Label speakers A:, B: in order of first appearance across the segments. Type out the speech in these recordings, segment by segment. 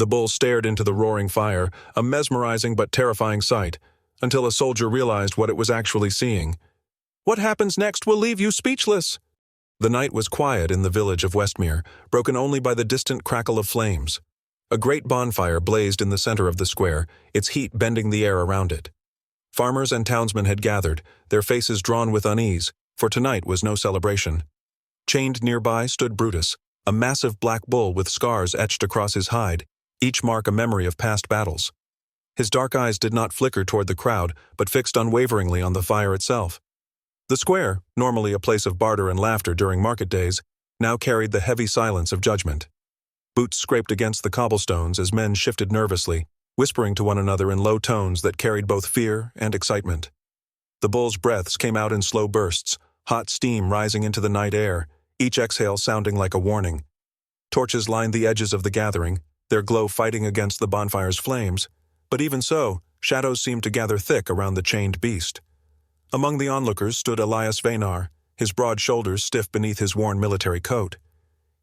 A: The bull stared into the roaring fire, a mesmerizing but terrifying sight, until a soldier realized what it was actually seeing. "What happens next will leave you speechless." The night was quiet in the village of Westmere, broken only by the distant crackle of flames. A great bonfire blazed in the center of the square, its heat bending the air around it. Farmers and townsmen had gathered, their faces drawn with unease, for tonight was no celebration. Chained nearby stood Brutus, a massive black bull with scars etched across his hide, each mark a memory of past battles. His dark eyes did not flicker toward the crowd, but fixed unwaveringly on the fire itself. The square, normally a place of barter and laughter during market days, now carried the heavy silence of judgment. Boots scraped against the cobblestones as men shifted nervously, whispering to one another in low tones that carried both fear and excitement. The bull's breaths came out in slow bursts, hot steam rising into the night air, each exhale sounding like a warning. Torches lined the edges of the gathering, their glow fighting against the bonfire's flames, but even so, shadows seemed to gather thick around the chained beast. Among the onlookers stood Elias Venar, his broad shoulders stiff beneath his worn military coat.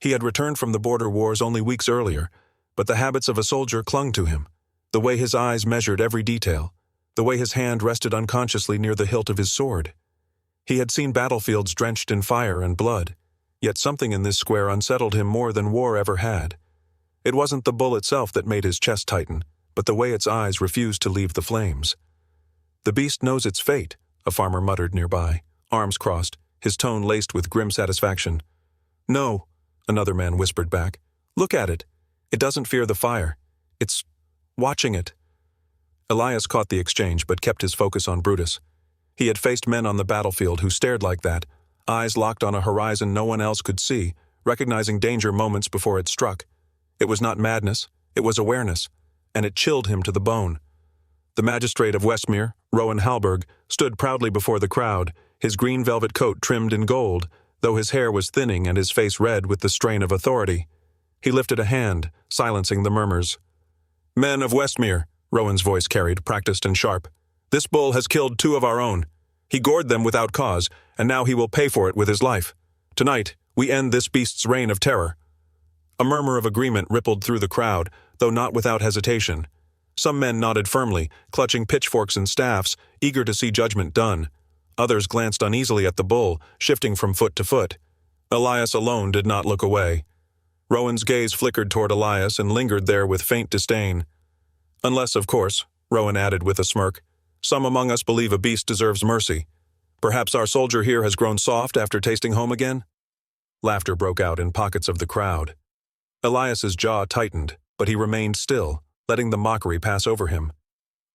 A: He had returned from the border wars only weeks earlier, but the habits of a soldier clung to him, the way his eyes measured every detail, the way his hand rested unconsciously near the hilt of his sword. He had seen battlefields drenched in fire and blood, yet something in this square unsettled him more than war ever had. It wasn't the bull itself that made his chest tighten, but the way its eyes refused to leave the flames. "The beast knows its fate," a farmer muttered nearby, arms crossed, his tone laced with grim satisfaction. "No," another man whispered back. "Look at it. It doesn't fear the fire. It's watching it." Elias caught the exchange but kept his focus on Brutus. He had faced men on the battlefield who stared like that, eyes locked on a horizon no one else could see, recognizing danger moments before it struck. It was not madness, it was awareness, and it chilled him to the bone. The magistrate of Westmere, Rowan Halberg, stood proudly before the crowd, his green velvet coat trimmed in gold, though his hair was thinning and his face red with the strain of authority. He lifted a hand, silencing the murmurs. "Men of Westmere," Rowan's voice carried, practiced and sharp, "this bull has killed 2 of our own. He gored them without cause, and now he will pay for it with his life. Tonight, we end this beast's reign of terror." A murmur of agreement rippled through the crowd, though not without hesitation. Some men nodded firmly, clutching pitchforks and staffs, eager to see judgment done. Others glanced uneasily at the bull, shifting from foot to foot. Elias alone did not look away. Rowan's gaze flickered toward Elias and lingered there with faint disdain. "Unless, of course," Rowan added with a smirk, "some among us believe a beast deserves mercy. Perhaps our soldier here has grown soft after tasting home again?" Laughter broke out in pockets of the crowd. Elias's jaw tightened, but he remained still, letting the mockery pass over him.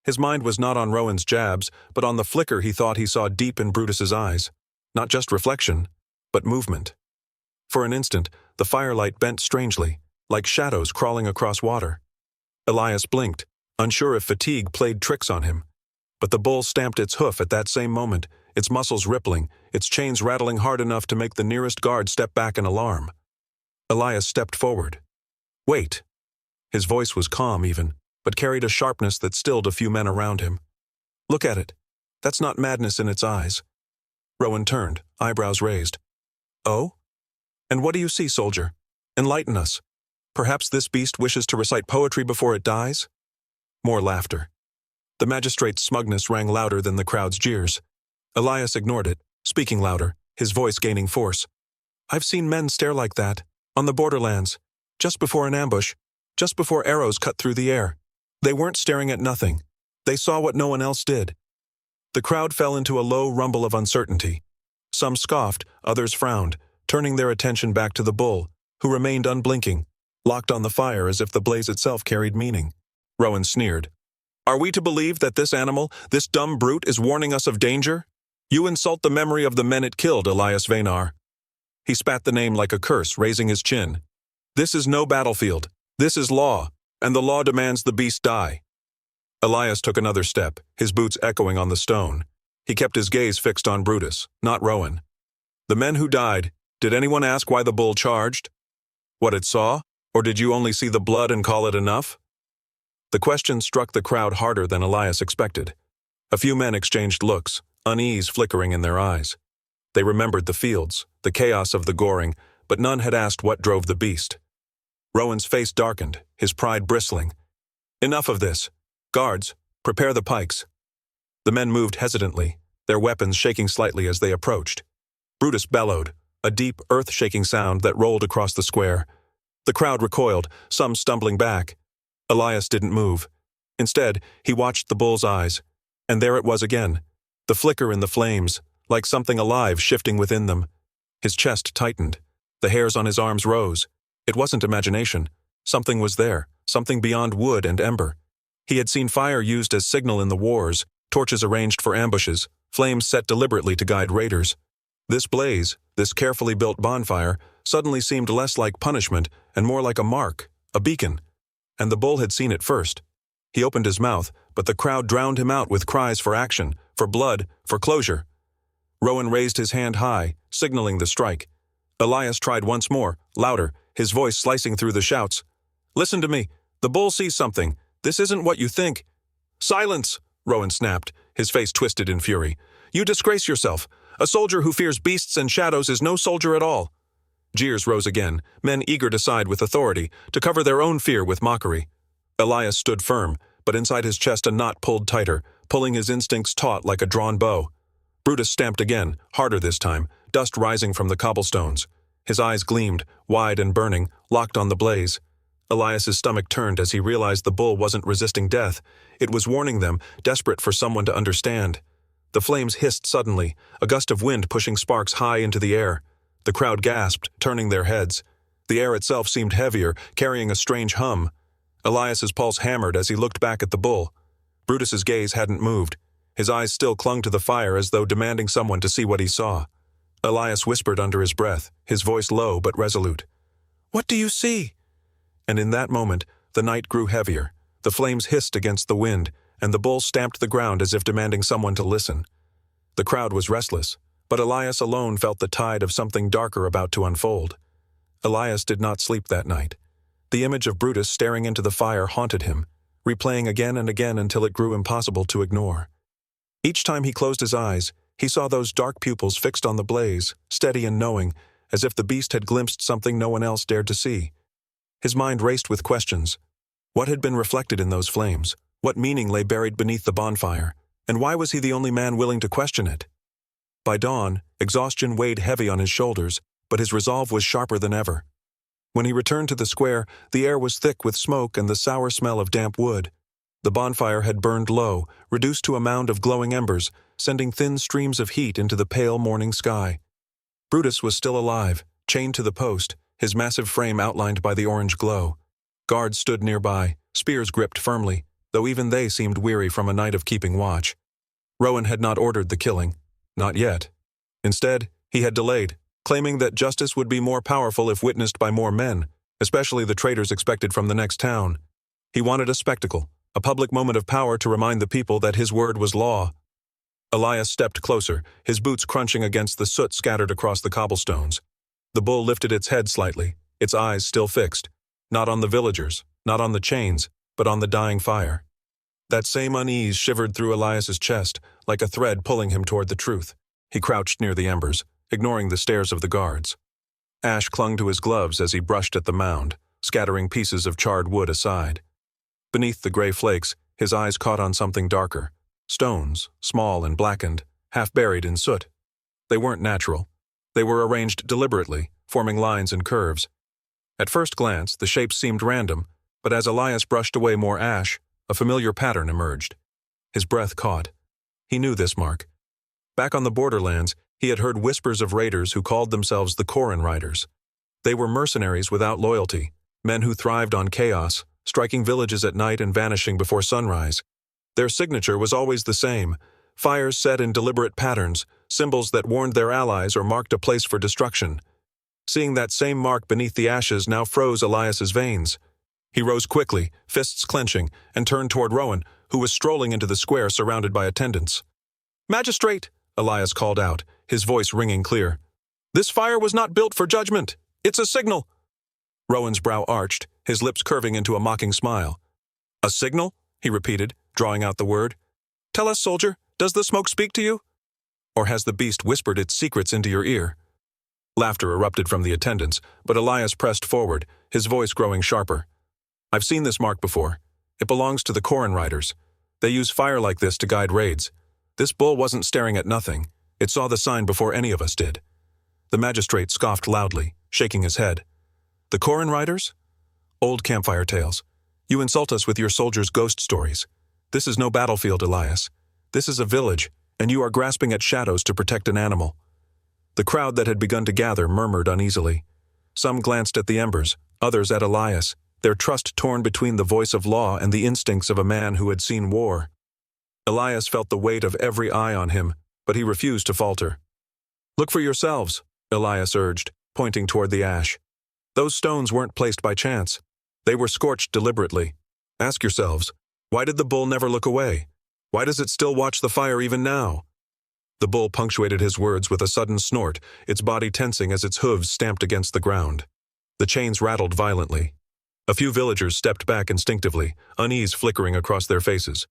A: His mind was not on Rowan's jabs, but on the flicker he thought he saw deep in Brutus's eyes. Not just reflection, but movement. For an instant, the firelight bent strangely, like shadows crawling across water. Elias blinked, unsure if fatigue played tricks on him. But the bull stamped its hoof at that same moment, its muscles rippling, its chains rattling hard enough to make the nearest guard step back in alarm. Elias stepped forward. "Wait." His voice was calm even, but carried a sharpness that stilled a few men around him. "Look at it. That's not madness in its eyes." Rowan turned, eyebrows raised. "Oh? And what do you see, soldier? Enlighten us. Perhaps this beast wishes to recite poetry before it dies?" More laughter. The magistrate's smugness rang louder than the crowd's jeers. Elias ignored it, speaking louder, his voice gaining force. "I've seen men stare like that, on the borderlands, just before an ambush, just before arrows cut through the air. They weren't staring at nothing. They saw what no one else did." The crowd fell into a low rumble of uncertainty. Some scoffed, others frowned, turning their attention back to the bull, who remained unblinking, locked on the fire as if the blaze itself carried meaning. Rowan sneered. "Are we to believe that this animal, this dumb brute, is warning us of danger? You insult the memory of the men it killed, Elias Venar." He spat the name like a curse, raising his chin. "This is no battlefield. This is law, and the law demands the beast die." Elias took another step, his boots echoing on the stone. He kept his gaze fixed on Brutus, not Rowan. "The men who died, did anyone ask why the bull charged? What it saw? Or did you only see the blood and call it enough?" The question struck the crowd harder than Elias expected. A few men exchanged looks, unease flickering in their eyes. They remembered the fields, the chaos of the goring, but none had asked what drove the beast. Rowan's face darkened, his pride bristling. Enough of this. Guards, prepare the pikes. The men moved hesitantly, their weapons shaking slightly as they approached. Brutus bellowed, a deep, earth-shaking sound that rolled across the square. The crowd recoiled, some stumbling back. Elias didn't move. Instead, he watched the bull's eyes. And there it was again, the flicker in the flames, like something alive shifting within them. His chest tightened. The hairs on his arms rose. It wasn't imagination. Something was there, something beyond wood and ember. He had seen fire used as signal in the wars, torches arranged for ambushes, flames set deliberately to guide raiders. This blaze, this carefully built bonfire, suddenly seemed less like punishment and more like a mark, a beacon. And the bull had seen it first. He opened his mouth, but the crowd drowned him out with cries for action, for blood, for closure. Rowan raised his hand high, signaling the strike. Elias tried once more, louder, his voice slicing through the shouts. "Listen to me. The bull sees something. This isn't what you think." "Silence!" Rowan snapped, his face twisted in fury. "You disgrace yourself. A soldier who fears beasts and shadows is no soldier at all." Jeers rose again, men eager to side with authority, to cover their own fear with mockery. Elias stood firm, but inside his chest a knot pulled tighter, pulling his instincts taut like a drawn bow. Brutus stamped again, harder this time, dust rising from the cobblestones. His eyes gleamed, wide and burning, locked on the blaze. Elias's stomach turned as he realized the bull wasn't resisting death. It was warning them, desperate for someone to understand. The flames hissed suddenly, a gust of wind pushing sparks high into the air. The crowd gasped, turning their heads. The air itself seemed heavier, carrying a strange hum. Elias's pulse hammered as he looked back at the bull. Brutus's gaze hadn't moved. His eyes still clung to the fire as though demanding someone to see what he saw. Elias whispered under his breath, his voice low but resolute. "What do you see?" And in that moment, the night grew heavier. The flames hissed against the wind, and the bull stamped the ground as if demanding someone to listen. The crowd was restless, but Elias alone felt the tide of something darker about to unfold. Elias did not sleep that night. The image of Brutus staring into the fire haunted him, replaying again and again until it grew impossible to ignore. Each time he closed his eyes, he saw those dark pupils fixed on the blaze, steady and knowing, as if the beast had glimpsed something no one else dared to see. His mind raced with questions. What had been reflected in those flames? What meaning lay buried beneath the bonfire? And why was he the only man willing to question it? By dawn, exhaustion weighed heavy on his shoulders, but his resolve was sharper than ever. When he returned to the square, the air was thick with smoke and the sour smell of damp wood. The bonfire had burned low, reduced to a mound of glowing embers, sending thin streams of heat into the pale morning sky. Brutus was still alive, chained to the post, his massive frame outlined by the orange glow. Guards stood nearby, spears gripped firmly, though even they seemed weary from a night of keeping watch. Rowan had not ordered the killing. Not yet. Instead, he had delayed, claiming that justice would be more powerful if witnessed by more men, especially the traitors expected from the next town. He wanted a spectacle, a public moment of power to remind the people that his word was law. Elias stepped closer, his boots crunching against the soot scattered across the cobblestones. The bull lifted its head slightly, its eyes still fixed, not on the villagers, not on the chains, but on the dying fire. That same unease shivered through Elias's chest, like a thread pulling him toward the truth. He crouched near the embers, ignoring the stares of the guards. Ash clung to his gloves as he brushed at the mound, scattering pieces of charred wood aside. Beneath the gray flakes, his eyes caught on something darker. Stones, small and blackened, half buried in soot. They weren't natural. They were arranged deliberately, forming lines and curves. At first glance, the shapes seemed random, but as Elias brushed away more ash, a familiar pattern emerged. His breath caught. He knew this mark. Back on the borderlands, he had heard whispers of raiders who called themselves the Corin Riders. They were mercenaries without loyalty, men who thrived on chaos, striking villages at night and vanishing before sunrise. Their signature was always the same, fires set in deliberate patterns, symbols that warned their allies or marked a place for destruction. Seeing that same mark beneath the ashes now froze Elias's veins. He rose quickly, fists clenching, and turned toward Rowan, who was strolling into the square surrounded by attendants. "Magistrate," Elias called out, his voice ringing clear. "This fire was not built for judgment. It's a signal." Rowan's brow arched, his lips curving into a mocking smile. "A signal?" he repeated, drawing out the word. "Tell us, soldier, does the smoke speak to you? Or has the beast whispered its secrets into your ear?" Laughter erupted from the attendants, but Elias pressed forward, his voice growing sharper. "I've seen this mark before. It belongs to the Corin riders. They use fire like this to guide raids. This bull wasn't staring at nothing. It saw the sign before any of us did." The magistrate scoffed loudly, shaking his head. "The Corin riders? Old campfire tales. You insult us with your soldiers' ghost stories. This is no battlefield, Elias. This is a village, and you are grasping at shadows to protect an animal." The crowd that had begun to gather murmured uneasily. Some glanced at the embers, others at Elias, their trust torn between the voice of law and the instincts of a man who had seen war. Elias felt the weight of every eye on him, but he refused to falter. "Look for yourselves," Elias urged, pointing toward the ash. "Those stones weren't placed by chance. They were scorched deliberately. Ask yourselves, why did the bull never look away? Why does it still watch the fire even now?" The bull punctuated his words with a sudden snort, its body tensing as its hooves stamped against the ground. The chains rattled violently. A few villagers stepped back instinctively, unease flickering across their faces.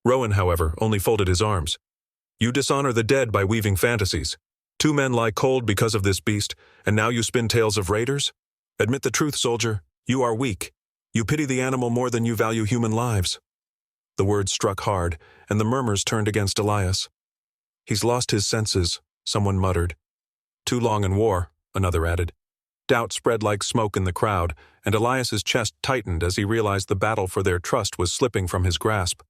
A: Rowan, however, only folded his arms. "You dishonor the dead by weaving fantasies. 2 men lie cold because of this beast, and now you spin tales of raiders? Admit the truth, soldier. You are weak. You pity the animal more than you value human lives." The words struck hard, and the murmurs turned against Elias. "He's lost his senses," someone muttered. "Too long in war," another added. Doubt spread like smoke in the crowd, and Elias's chest tightened as he realized the battle for their trust was slipping from his grasp.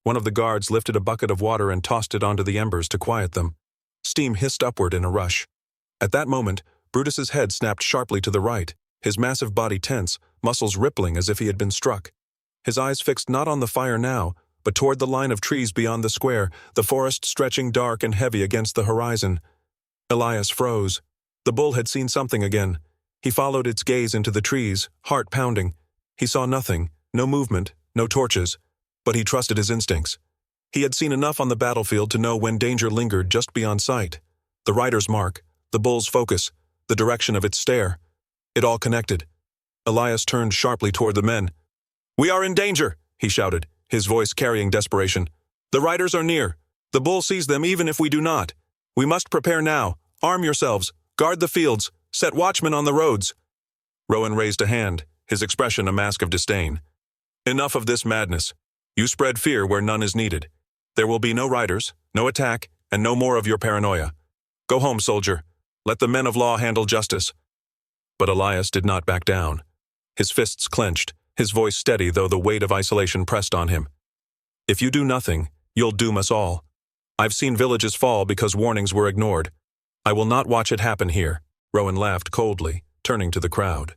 A: One of the guards lifted a bucket of water and tossed it onto the embers to quiet them. Steam hissed upward in a rush. At that moment, Brutus's head snapped sharply to the right, his massive body tense, muscles rippling as if he had been struck. His eyes fixed not on the fire now, but toward the line of trees beyond the square, the forest stretching dark and heavy against the horizon. Elias froze. The bull had seen something again. He followed its gaze into the trees, heart pounding. He saw nothing, no movement, no torches, but he trusted his instincts. He had seen enough on the battlefield to know when danger lingered just beyond sight. The rider's mark, the bull's focus, the direction of its stare. It all connected. Elias turned sharply toward the men. "We are in danger," he shouted, his voice carrying desperation. "The riders are near. The bull sees them even if we do not. We must prepare now. Arm yourselves. Guard the fields. Set watchmen on the roads." Rowan raised a hand, his expression a mask of disdain. "Enough of this madness. You spread fear where none is needed. There will be no riders, no attack, and no more of your paranoia. Go home, soldier. Let the men of law handle justice." But Elias did not back down. His fists clenched, his voice steady though the weight of isolation pressed on him. "If you do nothing, you'll doom us all. I've seen villages fall because warnings were ignored. I will not watch it happen here." Rowan laughed coldly, turning to the crowd.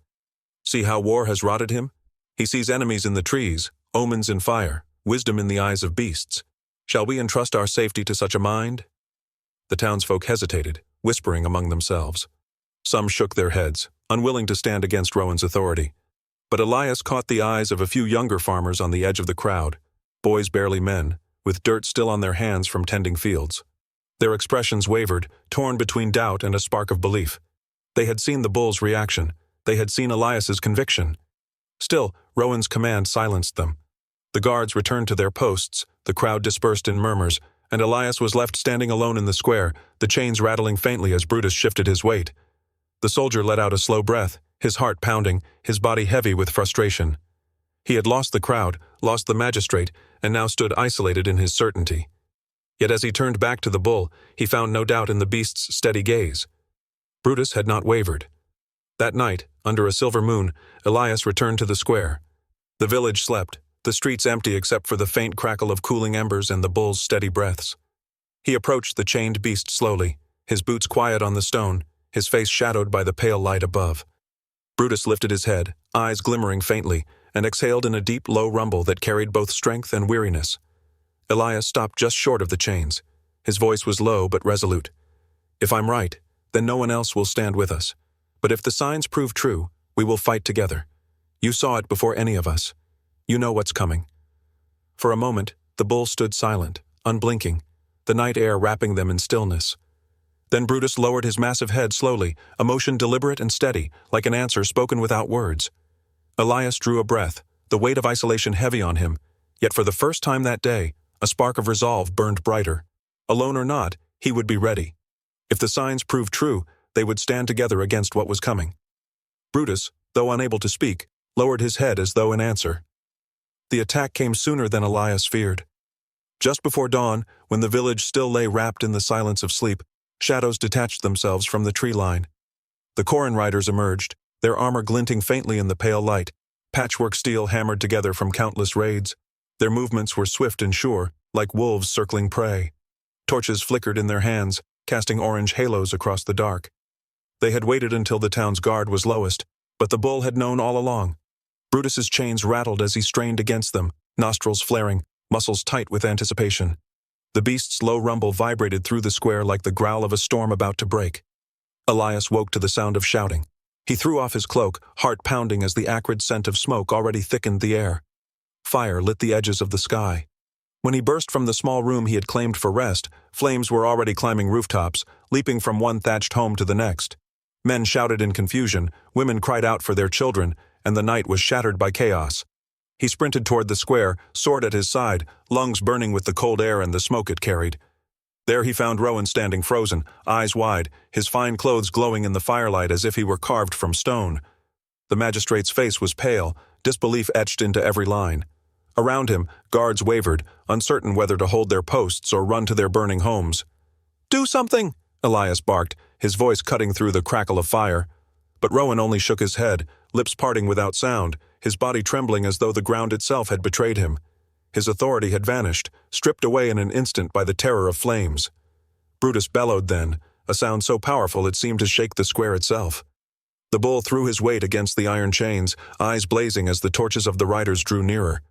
A: "See how war has rotted him? He sees enemies in the trees, omens in fire, wisdom in the eyes of beasts. Shall we entrust our safety to such a mind?" The townsfolk hesitated, whispering among themselves. Some shook their heads, unwilling to stand against Rowan's authority. But Elias caught the eyes of a few younger farmers on the edge of the crowd, boys barely men, with dirt still on their hands from tending fields. Their expressions wavered, torn between doubt and a spark of belief. They had seen the bull's reaction. They had seen Elias's conviction. Still, Rowan's command silenced them. The guards returned to their posts, the crowd dispersed in murmurs, and Elias was left standing alone in the square, the chains rattling faintly as Brutus shifted his weight. The soldier let out a slow breath, his heart pounding, his body heavy with frustration. He had lost the crowd, lost the magistrate, and now stood isolated in his certainty. Yet as he turned back to the bull, he found no doubt in the beast's steady gaze. Brutus had not wavered. That night, under a silver moon, Elias returned to the square. The village slept, the streets empty except for the faint crackle of cooling embers and the bull's steady breaths. He approached the chained beast slowly, his boots quiet on the stone, his face shadowed by the pale light above. Brutus lifted his head, eyes glimmering faintly, and exhaled in a deep, low rumble that carried both strength and weariness. Elias stopped just short of the chains. His voice was low but resolute. "If I'm right, then no one else will stand with us. But if the signs prove true, we will fight together. You saw it before any of us. You know what's coming." For a moment, the bull stood silent, unblinking, the night air wrapping them in stillness. Then Brutus lowered his massive head slowly, a motion deliberate and steady, like an answer spoken without words. Elias drew a breath, the weight of isolation heavy on him, yet for the first time that day, a spark of resolve burned brighter. Alone or not, he would be ready. If the signs proved true, they would stand together against what was coming. Brutus, though unable to speak, lowered his head as though in answer. The attack came sooner than Elias feared. Just before dawn, when the village still lay wrapped in the silence of sleep, shadows detached themselves from the tree line. The Corin riders emerged, their armor glinting faintly in the pale light, patchwork steel hammered together from countless raids. Their movements were swift and sure, like wolves circling prey. Torches flickered in their hands, casting orange halos across the dark. They had waited until the town's guard was lowest, but the bull had known all along. Brutus's chains rattled as he strained against them, nostrils flaring, muscles tight with anticipation. The beast's low rumble vibrated through the square like the growl of a storm about to break. Elias woke to the sound of shouting. He threw off his cloak, heart pounding as the acrid scent of smoke already thickened the air. Fire lit the edges of the sky. When he burst from the small room he had claimed for rest, flames were already climbing rooftops, leaping from one thatched home to the next. Men shouted in confusion, women cried out for their children, and the night was shattered by chaos. He sprinted toward the square, sword at his side, lungs burning with the cold air and the smoke it carried. There he found Rowan standing frozen, eyes wide, his fine clothes glowing in the firelight as if he were carved from stone. The magistrate's face was pale, disbelief etched into every line. Around him, guards wavered, uncertain whether to hold their posts or run to their burning homes. "Do something!" Elias barked, his voice cutting through the crackle of fire. But Rowan only shook his head, lips parting without sound, his body trembling as though the ground itself had betrayed him. His authority had vanished, stripped away in an instant by the terror of flames. Brutus bellowed then, a sound so powerful it seemed to shake the square itself. The bull threw his weight against the iron chains, eyes blazing as the torches of the riders drew nearer.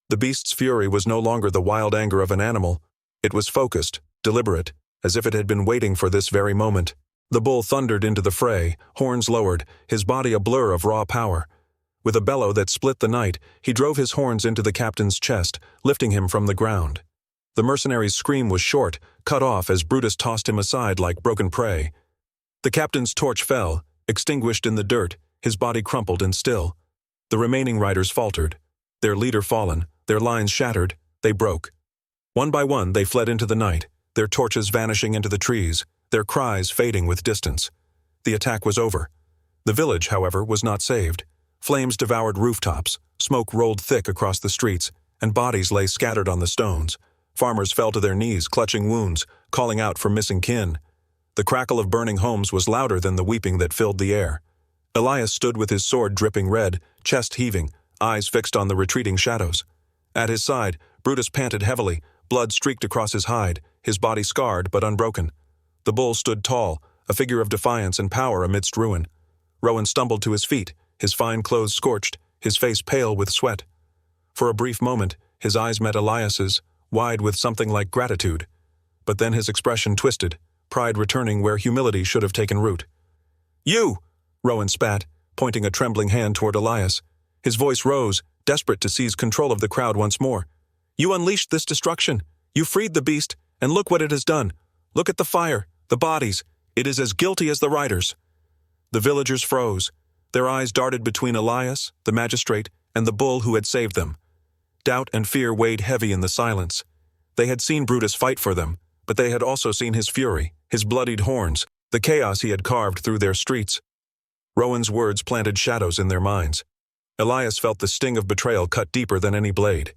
A: The beast's fury was no longer the wild anger of an animal. It was focused, deliberate, as if it had been waiting for this very moment. The bull thundered into the fray, horns lowered, his body a blur of raw power. With a bellow that split the night, he drove his horns into the captain's chest, lifting him from the ground. The mercenary's scream was short, cut off as Brutus tossed him aside like broken prey. The captain's torch fell, extinguished in the dirt, his body crumpled and still. The remaining riders faltered. Their leader fallen, their lines shattered, they broke. One by one they fled into the night, their torches vanishing into the trees, their cries fading with distance. The attack was over. The village, however, was not saved. Flames devoured rooftops, smoke rolled thick across the streets, and bodies lay scattered on the stones. Farmers fell to their knees, clutching wounds, calling out for missing kin. The crackle of burning homes was louder than the weeping that filled the air. Elias stood with his sword dripping red, chest heaving, eyes fixed on the retreating shadows. At his side, Brutus panted heavily, blood streaked across his hide, his body scarred but unbroken. The bull stood tall, a figure of defiance and power amidst ruin. Rowan stumbled to his feet, his fine clothes scorched, his face pale with sweat. For a brief moment, his eyes met Elias's, wide with something like gratitude. But then his expression twisted, pride returning where humility should have taken root. "You!" Rowan spat, pointing a trembling hand toward Elias. His voice rose, desperate to seize control of the crowd once more. "You unleashed this destruction. You freed the beast, and look what it has done. Look at the fire, the bodies. It is as guilty as the riders." The villagers froze. Their eyes darted between Elias, the magistrate, and the bull who had saved them. Doubt and fear weighed heavy in the silence. They had seen Brutus fight for them, but they had also seen his fury, his bloodied horns, the chaos he had carved through their streets. Rowan's words planted shadows in their minds. Elias felt the sting of betrayal cut deeper than any blade.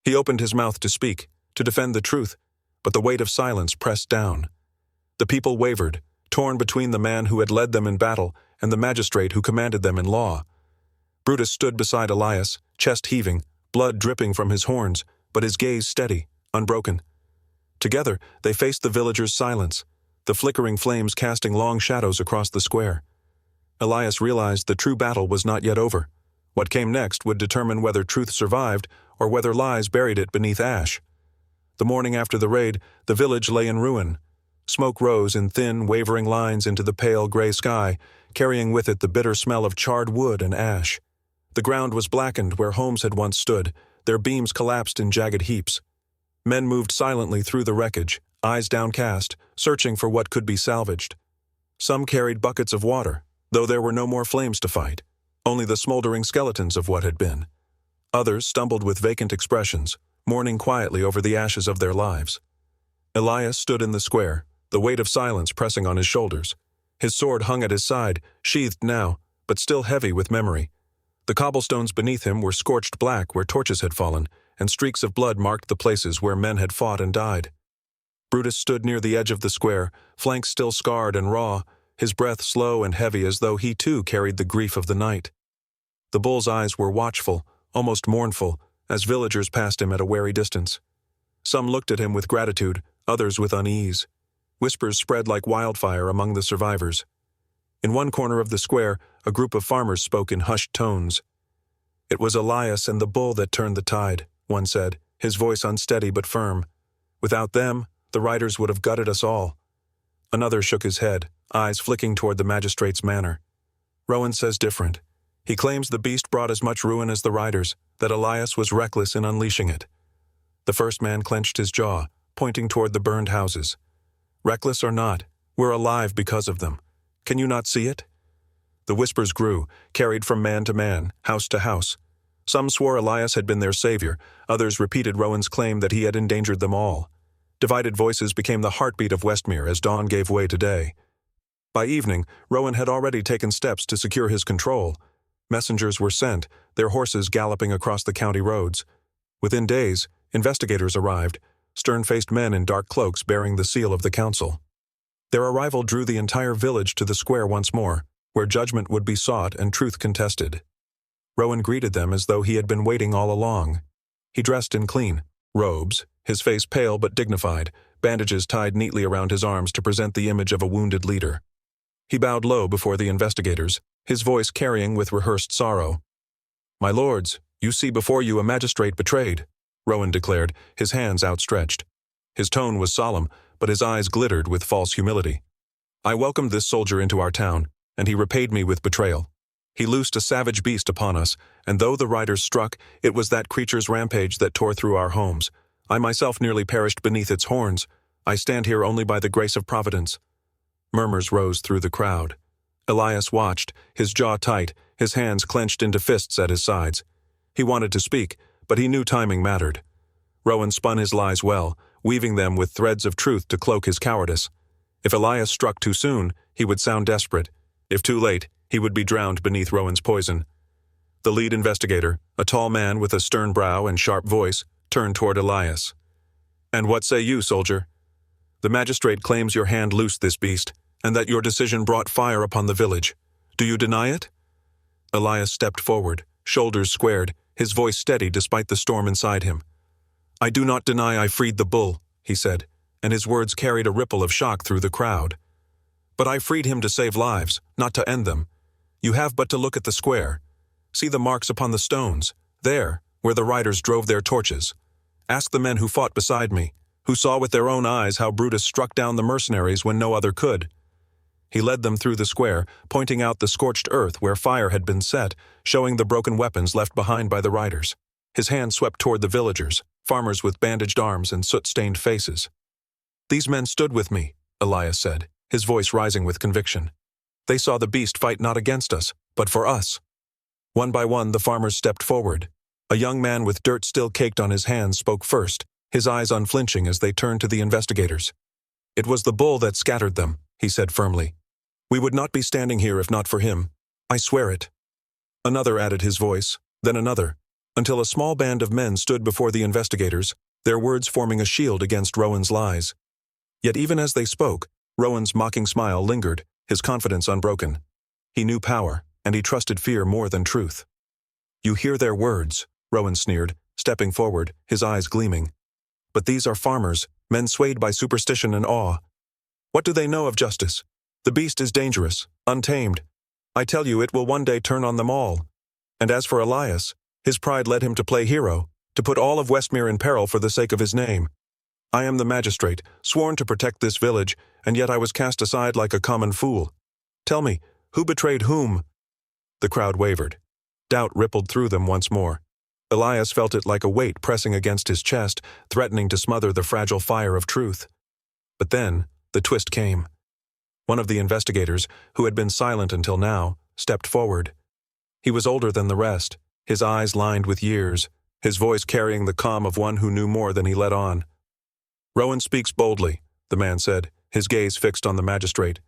A: He opened his mouth to speak, to defend the truth, but the weight of silence pressed down. The people wavered, torn between the man who had led them in battle and the magistrate who commanded them in law. Brutus stood beside Elias, chest heaving, blood dripping from his horns, but his gaze steady, unbroken. Together, they faced the villagers' silence, the flickering flames casting long shadows across the square. Elias realized the true battle was not yet over. What came next would determine whether truth survived or whether lies buried it beneath ash. The morning after the raid, the village lay in ruin. Smoke rose in thin, wavering lines into the pale gray sky, carrying with it the bitter smell of charred wood and ash. The ground was blackened where homes had once stood, their beams collapsed in jagged heaps. Men moved silently through the wreckage, eyes downcast, searching for what could be salvaged. Some carried buckets of water, though there were no more flames to fight, only the smoldering skeletons of what had been. Others stumbled with vacant expressions, mourning quietly over the ashes of their lives. Elias stood in the square, the weight of silence pressing on his shoulders. His sword hung at his side, sheathed now, but still heavy with memory. The cobblestones beneath him were scorched black where torches had fallen, and streaks of blood marked the places where men had fought and died. Brutus stood near the edge of the square, flanks still scarred and raw, his breath slow and heavy as though he too carried the grief of the night. The bull's eyes were watchful, almost mournful, as villagers passed him at a wary distance. Some looked at him with gratitude, others with unease. Whispers spread like wildfire among the survivors. In one corner of the square, a group of farmers spoke in hushed tones. "It was Elias and the bull that turned the tide," one said, his voice unsteady but firm. "Without them, the riders would have gutted us all." Another shook his head, eyes flicking toward the magistrate's manor. "Rowan says different. He claims the beast brought as much ruin as the riders, that Elias was reckless in unleashing it." The first man clenched his jaw, pointing toward the burned houses. "Reckless or not, we're alive because of them. Can you not see it?" The whispers grew, carried from man to man, house to house. Some swore Elias had been their savior, others repeated Rowan's claim that he had endangered them all. Divided voices became the heartbeat of Westmere as dawn gave way to day. By evening, Rowan had already taken steps to secure his control. Messengers were sent, their horses galloping across the county roads. Within days, investigators arrived, stern-faced men in dark cloaks bearing the seal of the council. Their arrival drew the entire village to the square once more, where judgment would be sought and truth contested. Rowan greeted them as though he had been waiting all along. He dressed in clean robes, his face pale but dignified, bandages tied neatly around his arms to present the image of a wounded leader. He bowed low before the investigators, his voice carrying with rehearsed sorrow. "My lords, you see before you a magistrate betrayed," Rowan declared, his hands outstretched. His tone was solemn, but his eyes glittered with false humility. "I welcomed this soldier into our town, and he repaid me with betrayal. He loosed a savage beast upon us, and though the riders struck, it was that creature's rampage that tore through our homes. I myself nearly perished beneath its horns. I stand here only by the grace of Providence." Murmurs rose through the crowd. Elias watched, his jaw tight, his hands clenched into fists at his sides. He wanted to speak, but he knew timing mattered. Rowan spun his lies well, weaving them with threads of truth to cloak his cowardice. If Elias struck too soon, he would sound desperate. If too late, he would be drowned beneath Rowan's poison. The lead investigator, a tall man with a stern brow and sharp voice, turned toward Elias. "And what say you, soldier? The magistrate claims your hand loosed this beast, and that your decision brought fire upon the village. Do you deny it?" Elias stepped forward, shoulders squared, his voice steady despite the storm inside him. "I do not deny I freed the bull," he said, and his words carried a ripple of shock through the crowd. "But I freed him to save lives, not to end them. You have but to look at the square. See the marks upon the stones, there, where the riders drove their torches. Ask the men who fought beside me, who saw with their own eyes how Brutus struck down the mercenaries when no other could." He led them through the square, pointing out the scorched earth where fire had been set, showing the broken weapons left behind by the riders. His hand swept toward the villagers, farmers with bandaged arms and soot-stained faces. "These men stood with me," Elias said, his voice rising with conviction. "They saw the beast fight not against us, but for us." One by one, the farmers stepped forward. A young man with dirt still caked on his hands spoke first, his eyes unflinching as they turned to the investigators. "It was the bull that scattered them," he said firmly. "We would not be standing here if not for him. I swear it." Another added his voice, then another, until a small band of men stood before the investigators, their words forming a shield against Rowan's lies. Yet even as they spoke, Rowan's mocking smile lingered, his confidence unbroken. He knew power, and he trusted fear more than truth. "You hear their words," Rowan sneered, stepping forward, his eyes gleaming. "But these are farmers, men swayed by superstition and awe. What do they know of justice? The beast is dangerous, untamed. I tell you, it will one day turn on them all. And as for Elias, his pride led him to play hero, to put all of Westmere in peril for the sake of his name. I am the magistrate, sworn to protect this village, and yet I was cast aside like a common fool. Tell me, who betrayed whom?" The crowd wavered. Doubt rippled through them once more. Elias felt it like a weight pressing against his chest, threatening to smother the fragile fire of truth. But then, the twist came. One of the investigators, who had been silent until now, stepped forward. He was older than the rest, his eyes lined with years, his voice carrying the calm of one who knew more than he let on. "Rowan speaks boldly," the man said, his gaze fixed on the magistrate.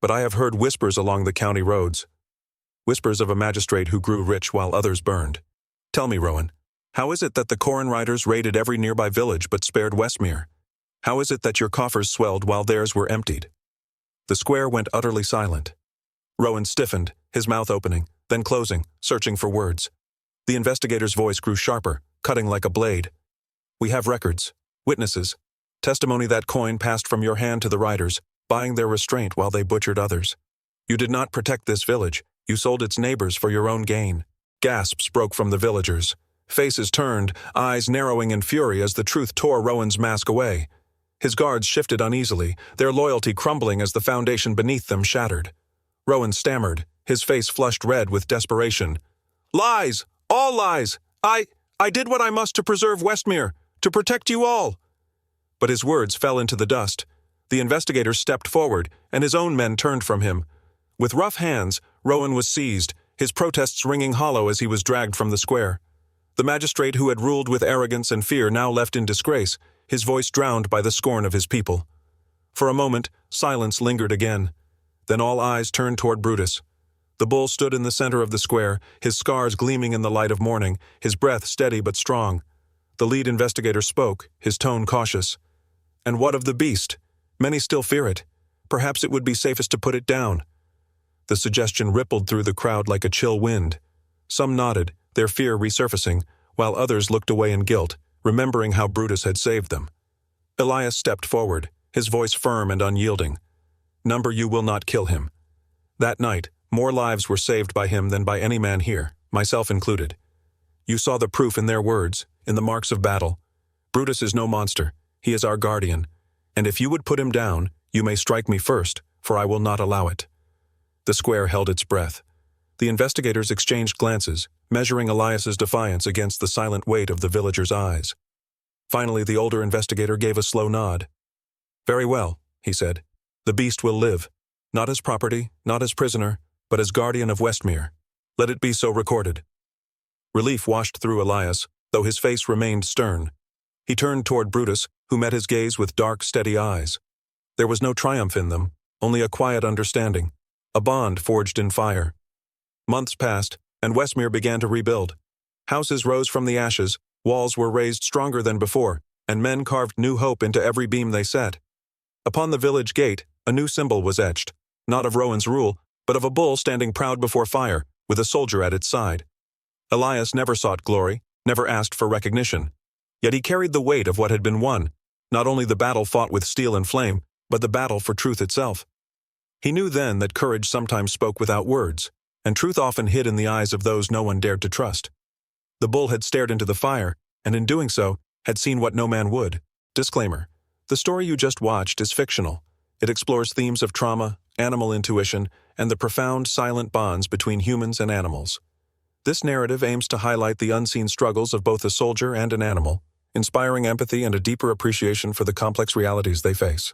A: "But I have heard whispers along the county roads. whispers of a magistrate who grew rich while others burned. Tell me, Rowan, how is it that the Corrin riders raided every nearby village but spared Westmere? How is it that your coffers swelled while theirs were emptied? The square went utterly silent. Rowan stiffened, his mouth opening, then closing, searching for words. The investigator's voice grew sharper, cutting like a blade. We have records, witnesses, testimony that coin passed from your hand to the riders, buying their restraint while they butchered others. You did not protect this village, you sold its neighbors for your own gain. Gasps broke from the villagers. Faces turned, eyes narrowing in fury as the truth tore Rowan's mask away. His guards shifted uneasily, their loyalty crumbling as the foundation beneath them shattered. Rowan stammered, his face flushed red with desperation. Lies! All lies! I did what I must to preserve Westmere, to protect you all. But his words fell into the dust. The investigator stepped forward, and his own men turned from him. With rough hands, Rowan was seized, his protests ringing hollow as he was dragged from the square. The magistrate who had ruled with arrogance and fear now left in disgrace, his voice drowned by the scorn of his people. For a moment, silence lingered again. Then all eyes turned toward Brutus. The bull stood in the center of the square, his scars gleaming in the light of morning, his breath steady but strong. The lead investigator spoke, his tone cautious. And what of the beast? Many still fear it. Perhaps it would be safest to put it down. The suggestion rippled through the crowd like a chill wind. Some nodded, their fear resurfacing, while others looked away in guilt, remembering how Brutus had saved them. Elias stepped forward, his voice firm and unyielding. Number, you will not kill him. That night, more lives were saved by him than by any man here, myself included. You saw the proof in their words, in the marks of battle. Brutus is no monster, he is our guardian, and if you would put him down, you may strike me first, for I will not allow it. The square held its breath. The investigators exchanged glances, measuring Elias's defiance against the silent weight of the villagers' eyes. Finally, the older investigator gave a slow nod. Very well, he said. The beast will live, not as property, not as prisoner, but as guardian of Westmere. Let it be so recorded. Relief washed through Elias, though his face remained stern. He turned toward Brutus, who met his gaze with dark, steady eyes. There was no triumph in them, only a quiet understanding, a bond forged in fire. Months passed, and Westmere began to rebuild. Houses rose from the ashes, walls were raised stronger than before, and men carved new hope into every beam they set. Upon the village gate, a new symbol was etched, not of Rowan's rule, but of a bull standing proud before fire, with a soldier at its side. Elias never sought glory, never asked for recognition. Yet he carried the weight of what had been won, not only the battle fought with steel and flame, but the battle for truth itself. He knew then that courage sometimes spoke without words, and truth often hid in the eyes of those no one dared to trust. The bull had stared into the fire, and in doing so, had seen what no man would. Disclaimer: the story you just watched is fictional. It explores themes of trauma, animal intuition, and the profound, silent bonds between humans and animals. This narrative aims to highlight the unseen struggles of both a soldier and an animal, inspiring empathy and a deeper appreciation for the complex realities they face.